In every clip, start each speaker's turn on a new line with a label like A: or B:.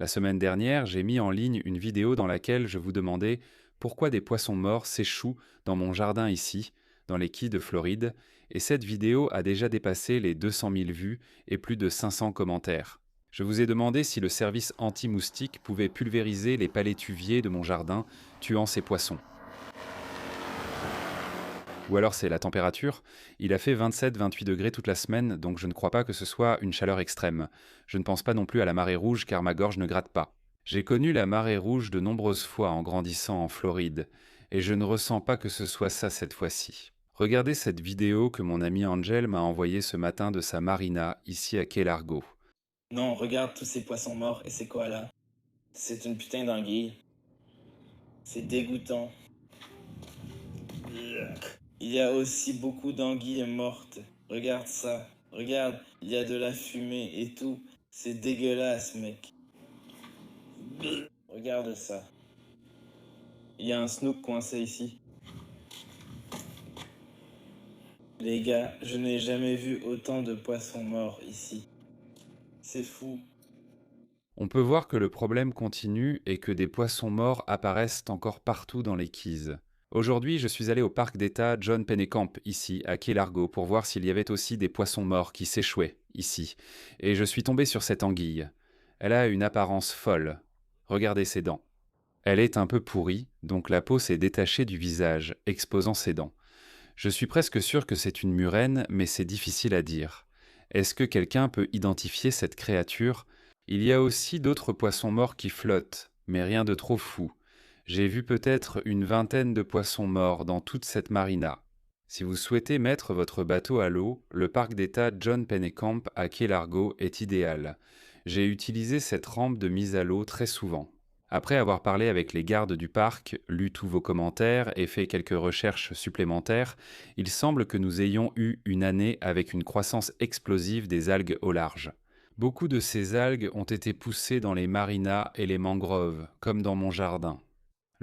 A: La semaine dernière, j'ai mis en ligne une vidéo dans laquelle je vous demandais pourquoi des poissons morts s'échouent dans mon jardin ici, dans les quais de Floride, et cette vidéo a déjà dépassé les 200 000 vues et plus de 500 commentaires. Je vous ai demandé si le service anti-moustique pouvait pulvériser les palétuviers de mon jardin, tuant ces poissons. Ou alors c'est la température. Il a fait 27-28 degrés toute la semaine, donc je ne crois pas que ce soit une chaleur extrême. Je ne pense pas non plus à la marée rouge car ma gorge ne gratte pas. J'ai connu la marée rouge de nombreuses fois en grandissant en Floride, et je ne ressens pas que ce soit ça cette fois-ci. Regardez cette vidéo que mon ami Angel m'a envoyée ce matin de sa marina ici à Key Largo.
B: Non, regarde tous ces poissons morts et ces koalas. C'est une putain d'anguille. C'est dégoûtant. Il y a aussi beaucoup d'anguilles mortes. Regarde ça. Regarde, il y a de la fumée et tout. C'est dégueulasse, mec. Regarde ça. Il y a un snook coincé ici. Les gars, je n'ai jamais vu autant de poissons morts ici. C'est fou.
A: On peut voir que le problème continue et que des poissons morts apparaissent encore partout dans les quays. Aujourd'hui, je suis allé au parc d'État John Pennekamp, ici, à Key Largo, pour voir s'il y avait aussi des poissons morts qui s'échouaient, ici. Et je suis tombé sur cette anguille. Elle a une apparence folle. Regardez ses dents. Elle est un peu pourrie, donc la peau s'est détachée du visage, exposant ses dents. Je suis presque sûr que c'est une murène, mais c'est difficile à dire. Est-ce que quelqu'un peut identifier cette créature ? Il y a aussi d'autres poissons morts qui flottent, mais rien de trop fou. J'ai vu peut-être une vingtaine de poissons morts dans toute cette marina. Si vous souhaitez mettre votre bateau à l'eau, le parc d'État John Pennekamp à Key Largo est idéal. J'ai utilisé cette rampe de mise à l'eau très souvent. Après avoir parlé avec les gardes du parc, lu tous vos commentaires et fait quelques recherches supplémentaires, il semble que nous ayons eu une année avec une croissance explosive des algues au large. Beaucoup de ces algues ont été poussées dans les marinas et les mangroves, comme dans mon jardin.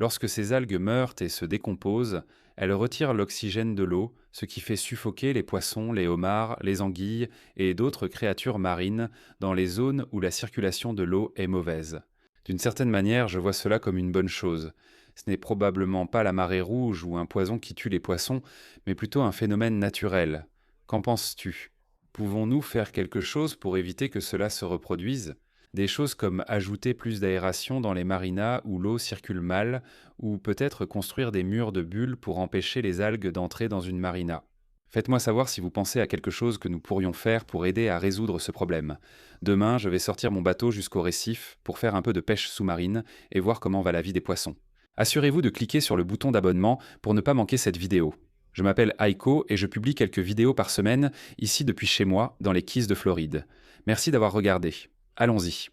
A: Lorsque ces algues meurent et se décomposent, elles retirent l'oxygène de l'eau, ce qui fait suffoquer les poissons, les homards, les anguilles et d'autres créatures marines dans les zones où la circulation de l'eau est mauvaise. D'une certaine manière, je vois cela comme une bonne chose. Ce n'est probablement pas la marée rouge ou un poison qui tue les poissons, mais plutôt un phénomène naturel. Qu'en penses-tu ? Pouvons-nous faire quelque chose pour éviter que cela se reproduise ? Des choses comme ajouter plus d'aération dans les marinas où l'eau circule mal, ou peut-être construire des murs de bulles pour empêcher les algues d'entrer dans une marina. Faites-moi savoir si vous pensez à quelque chose que nous pourrions faire pour aider à résoudre ce problème. Demain, je vais sortir mon bateau jusqu'au récif pour faire un peu de pêche sous-marine et voir comment va la vie des poissons. Assurez-vous de cliquer sur le bouton d'abonnement pour ne pas manquer cette vidéo. Je m'appelle Aiko et je publie quelques vidéos par semaine, ici depuis chez moi, dans les Keys de Floride. Merci d'avoir regardé. Allons-y.